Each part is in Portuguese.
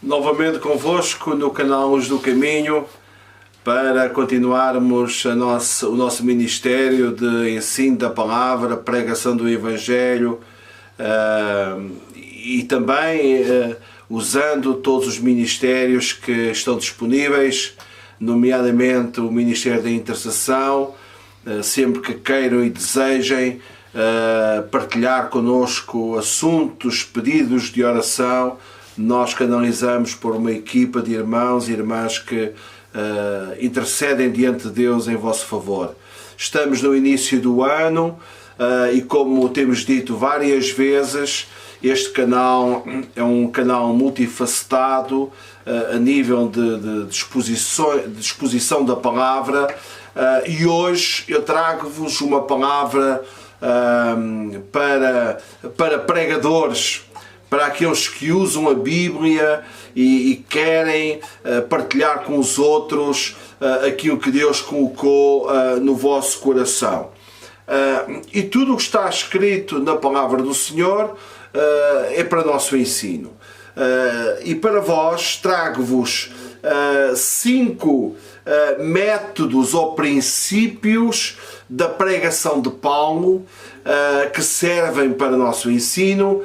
Novamente convosco no canal Luz do Caminho para continuarmos o nosso ministério de ensino da palavra, pregação do Evangelho e também usando todos os ministérios que estão disponíveis, nomeadamente o Ministério da Intercessão, sempre que queiram e desejem partilhar connosco assuntos, pedidos de oração. Nós canalizamos por uma equipa de irmãos e irmãs que intercedem diante de Deus em vosso favor. Estamos no início do ano e, como temos dito várias vezes, este canal é um canal multifacetado a nível de exposição da palavra, e hoje eu trago-vos uma palavra para pregadores, para aqueles que usam a Bíblia e querem partilhar com os outros aquilo que Deus colocou no vosso coração. E tudo o que está escrito na palavra do Senhor é para nosso ensino. E para vós trago-vos 5 métodos ou princípios da pregação de Paulo que servem para nosso ensino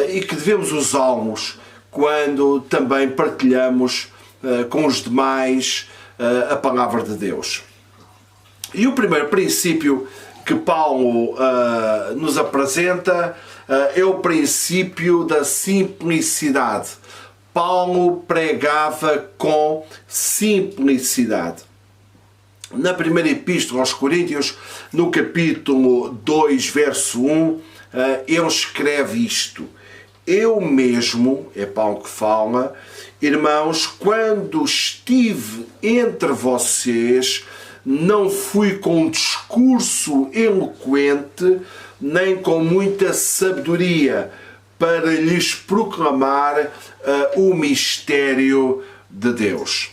e que devemos usá-los quando também partilhamos com os demais a palavra de Deus. E o primeiro princípio que Paulo nos apresenta é o princípio da simplicidade. Paulo pregava com simplicidade. Na primeira epístola aos Coríntios, no capítulo 2, verso 1, ele escreve isto: eu mesmo, é Paulo que fala, irmãos, quando estive entre vocês, não fui com um discurso eloquente, nem com muita sabedoria, para lhes proclamar o mistério de Deus.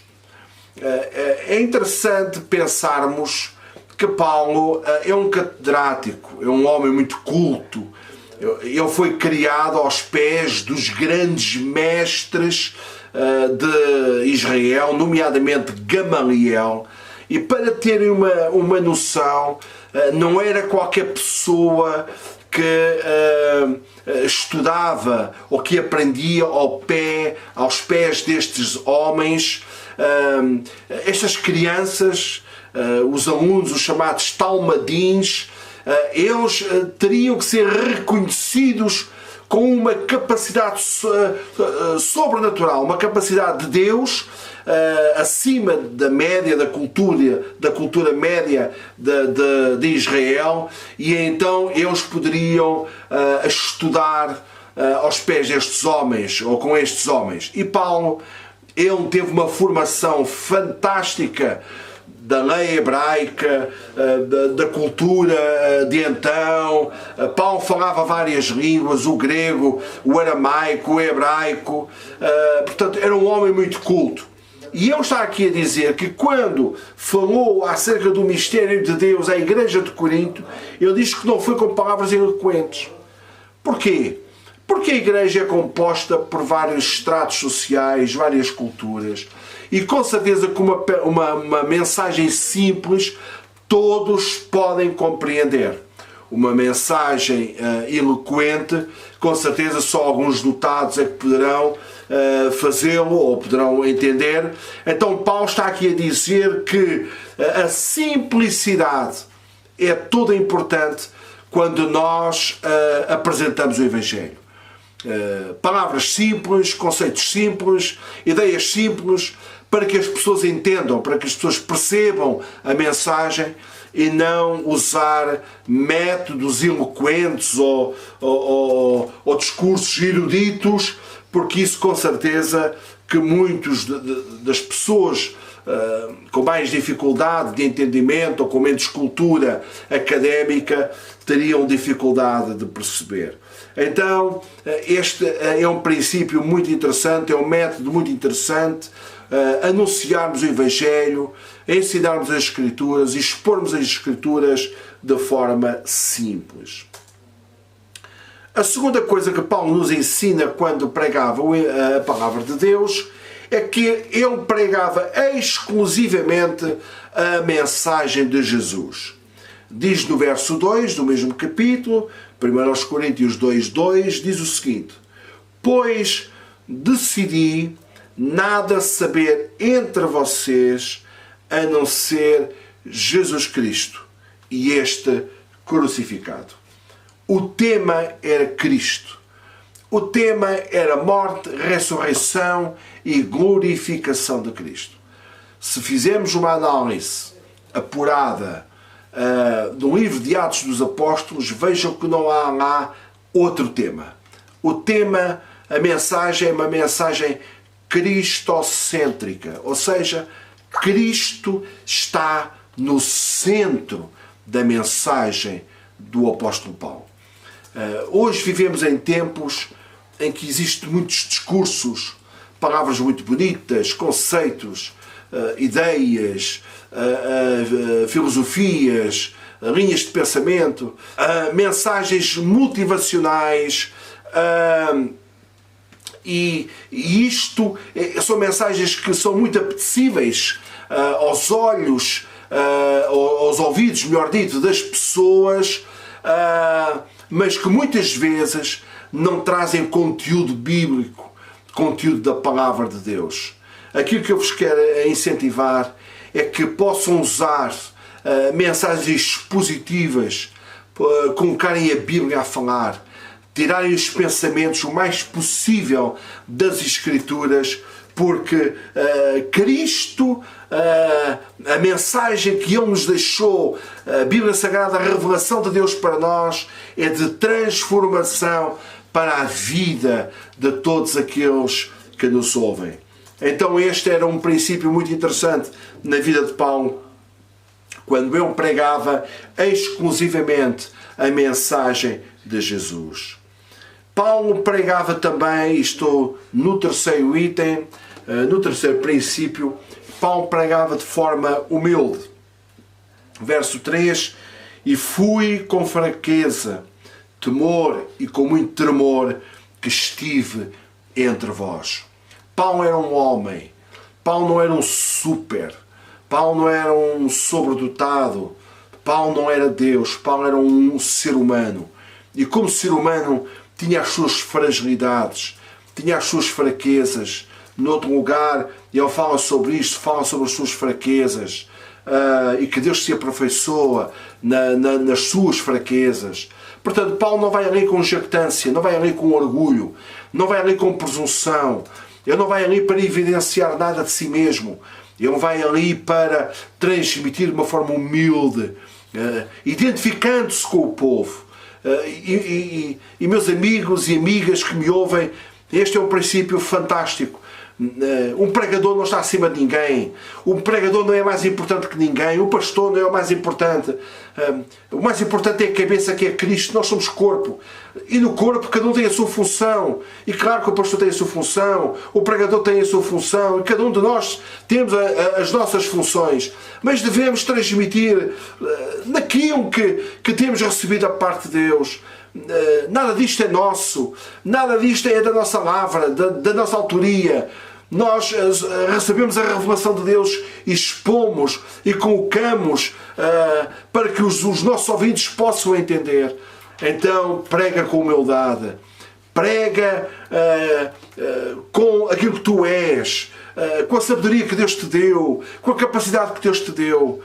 É interessante pensarmos que Paulo é um catedrático, é um homem muito culto. Ele foi criado aos pés dos grandes mestres de Israel, nomeadamente Gamaliel, e para terem uma noção, não era qualquer pessoa que estudava ou que aprendia aos pés destes homens. Estas crianças, os alunos, os chamados talmadins, eles teriam que ser reconhecidos com uma capacidade sobrenatural, uma capacidade de Deus acima da média da cultura média de Israel, e então eles poderiam estudar aos pés destes homens ou com estes homens. E Paulo, ele teve uma formação fantástica da lei hebraica, da cultura de então. Paulo falava várias línguas, o grego, o aramaico, o hebraico, portanto era um homem muito culto. E ele está aqui a dizer que quando falou acerca do mistério de Deus à igreja de Corinto, ele diz que não foi com palavras eloquentes. Porquê? Porque a igreja é composta por vários estratos sociais, várias culturas, e com certeza com uma mensagem simples todos podem compreender. Uma mensagem eloquente, com certeza só alguns dotados é que poderão fazê-lo ou poderão entender. Então Paulo está aqui a dizer que a simplicidade é toda importante quando nós apresentamos o Evangelho. Palavras simples, conceitos simples, ideias simples, para que as pessoas entendam, para que as pessoas percebam a mensagem, e não usar métodos eloquentes ou discursos eruditos, porque isso com certeza que muitos das pessoas com mais dificuldade de entendimento ou com menos cultura académica teriam dificuldade de perceber. Então, este é um princípio muito interessante, é um método muito interessante, anunciarmos o Evangelho, ensinarmos as Escrituras e expormos as Escrituras de forma simples. A segunda coisa que Paulo nos ensina quando pregava a palavra de Deus é que ele pregava exclusivamente a mensagem de Jesus. Diz no verso 2 do mesmo capítulo, 1 Coríntios 2:2, diz o seguinte: pois decidi nada saber entre vocês a não ser Jesus Cristo e este crucificado. O tema era Cristo. O tema era morte, ressurreição e glorificação de Cristo. Se fizermos uma análise apurada do livro de Atos dos Apóstolos, vejam que não há lá outro tema. O tema, a mensagem é uma mensagem cristocêntrica, ou seja, Cristo está no centro da mensagem do apóstolo Paulo. Hoje vivemos em tempos em que existem muitos discursos, palavras muito bonitas, conceitos, ideias, filosofias, linhas de pensamento, mensagens motivacionais, e isto são mensagens que são muito apetecíveis aos olhos, aos ouvidos, melhor dito, das pessoas, mas que muitas vezes não trazem conteúdo bíblico, conteúdo da palavra de Deus. Aquilo que eu vos quero incentivar é que possam usar mensagens positivas, colocarem a Bíblia a falar, tirarem os pensamentos o mais possível das Escrituras, porque Cristo, a mensagem que Ele nos deixou, a Bíblia Sagrada, a revelação de Deus para nós, é de transformação para a vida de todos aqueles que nos ouvem. Então este era um princípio muito interessante na vida de Paulo, quando ele pregava exclusivamente a mensagem de Jesus. Paulo pregava também, estou no terceiro item, no terceiro princípio, Paulo pregava de forma humilde. Verso 3, e fui com fraqueza, temor e com muito tremor que estive entre vós. Paulo era um homem, Paulo não era um super, Paulo não era um sobredotado, Paulo não era Deus, Paulo era um ser humano. E como ser humano tinha as suas fragilidades, tinha as suas fraquezas. Noutro lugar, ele fala sobre isto, fala sobre as suas fraquezas, e que Deus se aperfeiçoa nas suas fraquezas. Portanto, Paulo não vai ali com jactância, não vai ali com orgulho, não vai ali com presunção, ele não vai ali para evidenciar nada de si mesmo, ele vai ali para transmitir de uma forma humilde, identificando-se com o povo. E meus amigos e amigas que me ouvem, este é um princípio fantástico. Um pregador não está acima de ninguém, um pregador não é mais importante que ninguém, o pastor não é o mais importante. O mais importante é a cabeça, que é Cristo. Nós somos corpo, e no corpo cada um tem a sua função, e claro que o pastor tem a sua função, o pregador tem a sua função, e cada um de nós temos as nossas funções, mas devemos transmitir naquilo que temos recebido da parte de Deus. Nada disto é nosso, nada disto é da nossa lavra, da nossa autoria. Nós recebemos a revelação de Deus, expomos e colocamos para que os nossos ouvidos possam entender. Então prega com humildade, prega com aquilo que tu és, com a sabedoria que Deus te deu, com a capacidade que Deus te deu.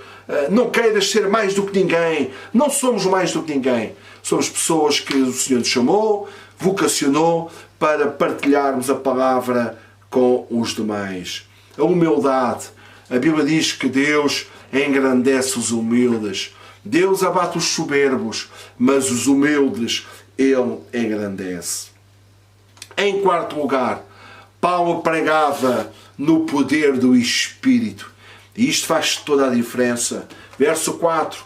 Não queiras ser mais do que ninguém. Não somos mais do que ninguém. Somos pessoas que o Senhor nos chamou, vocacionou para partilharmos a palavra com os demais. A humildade. A Bíblia diz que Deus engrandece os humildes. Deus abate os soberbos, mas os humildes Ele engrandece. Em quarto lugar, Paulo pregava no poder do Espírito. E isto faz toda a diferença. Verso 4.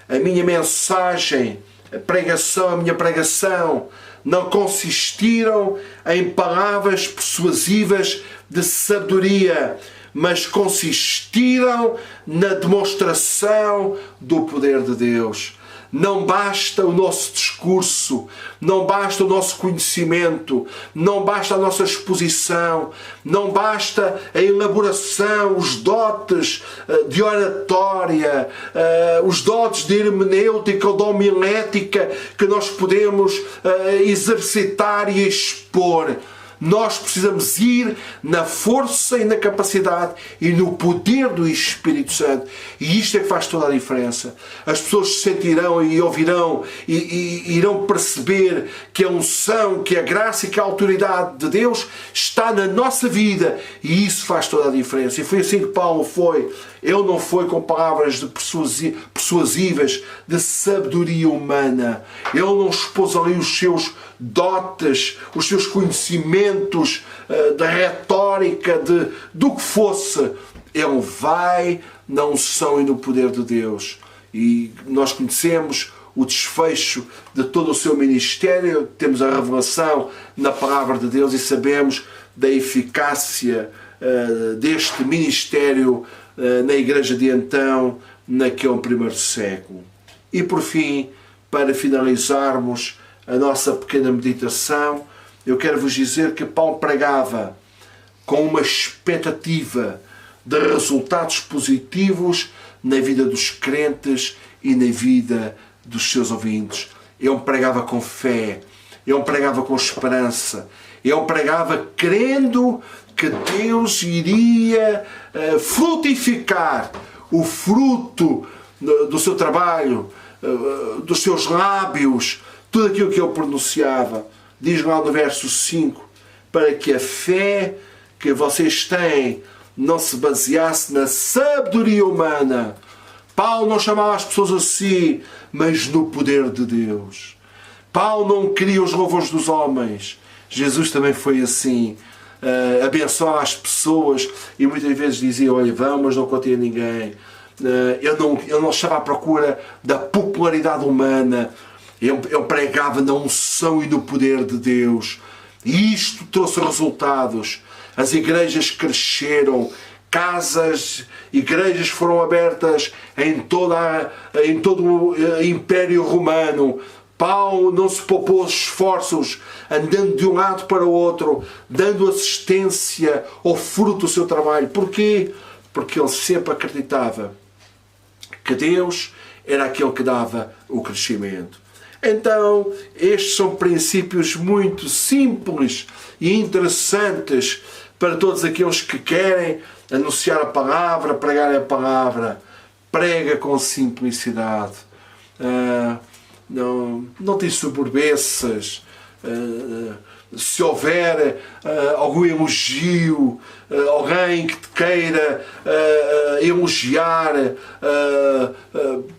A minha mensagem, a minha pregação, não consistiram em palavras persuasivas de sabedoria, mas consistiram na demonstração do poder de Deus. Não basta o nosso discurso, não basta o nosso conhecimento, não basta a nossa exposição, não basta a elaboração, os dotes de oratória, os dotes de hermenêutica ou de homilética que nós podemos exercitar e expor. Nós precisamos ir na força e na capacidade e no poder do Espírito Santo. E isto é que faz toda a diferença. As pessoas se sentirão e ouvirão e irão perceber que a unção, que a graça e que a autoridade de Deus está na nossa vida. E isso faz toda a diferença. E foi assim que Paulo foi. Ele não foi com palavras persuasivas de sabedoria humana. Ele não expôs ali os seus dotes, os seus conhecimentos da retórica, do que fosse. Ele vai na unção e no poder de Deus. E nós conhecemos o desfecho de todo o seu ministério, temos a revelação na palavra de Deus e sabemos da eficácia deste ministério na igreja de então, naquele primeiro século. E por fim, para finalizarmos a nossa pequena meditação, eu quero vos dizer que Paulo pregava com uma expectativa de resultados positivos na vida dos crentes e na vida dos seus ouvintes. Ele pregava com fé, ele pregava com esperança, ele pregava crendo que Deus iria frutificar o fruto do seu trabalho, dos seus lábios, tudo aquilo que ele pronunciava. Diz lá no verso 5, para que a fé que vocês têm não se baseasse na sabedoria humana. Paulo não chamava as pessoas assim, mas no poder de Deus. Paulo não queria os louvores dos homens. Jesus também foi assim. Abençoava as pessoas e muitas vezes dizia, olha, vão, mas não contém ninguém. Ele não estava à procura da popularidade humana. Ele pregava na unção e no poder de Deus. E isto trouxe resultados. As igrejas cresceram, igrejas foram abertas em todo o Império Romano. Paulo não se poupou os esforços, andando de um lado para o outro, dando assistência ao fruto do seu trabalho. Porquê? Porque ele sempre acreditava que Deus era aquele que dava o crescimento. Então, estes são princípios muito simples e interessantes para todos aqueles que querem anunciar a palavra, pregar a palavra. Prega com simplicidade. Não te ensoberbeças. Se houver algum elogio, alguém que te queira elogiar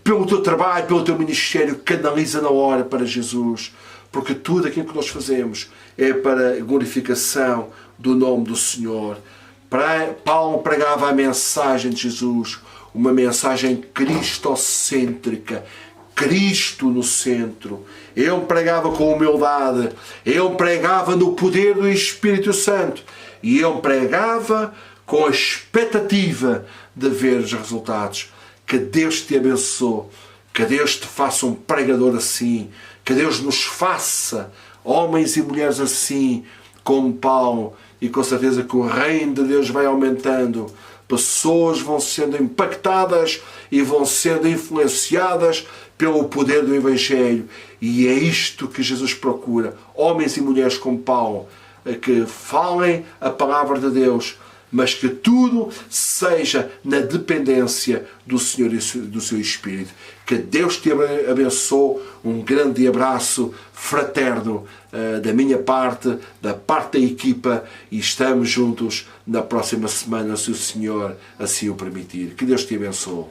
pelo teu trabalho, pelo teu ministério, canaliza na hora para Jesus, porque tudo aquilo que nós fazemos é para a glorificação do nome do Senhor. Paulo pregava a mensagem de Jesus, uma mensagem cristocêntrica, Cristo no centro. Ele pregava com humildade, ele pregava no poder do Espírito Santo e ele pregava com a expectativa de ver os resultados. Que Deus te abençoe, que Deus te faça um pregador assim, que Deus nos faça homens e mulheres assim como Paulo, e com certeza que o reino de Deus vai aumentando. Pessoas vão sendo impactadas e vão sendo influenciadas pelo poder do Evangelho. E é isto que Jesus procura. Homens e mulheres como Paulo, que falem a palavra de Deus, mas que tudo seja na dependência do Senhor e do seu Espírito. Que Deus te abençoe. Um grande abraço fraterno da minha parte, da parte da equipa, e estamos juntos na próxima semana, se o Senhor assim o permitir. Que Deus te abençoe.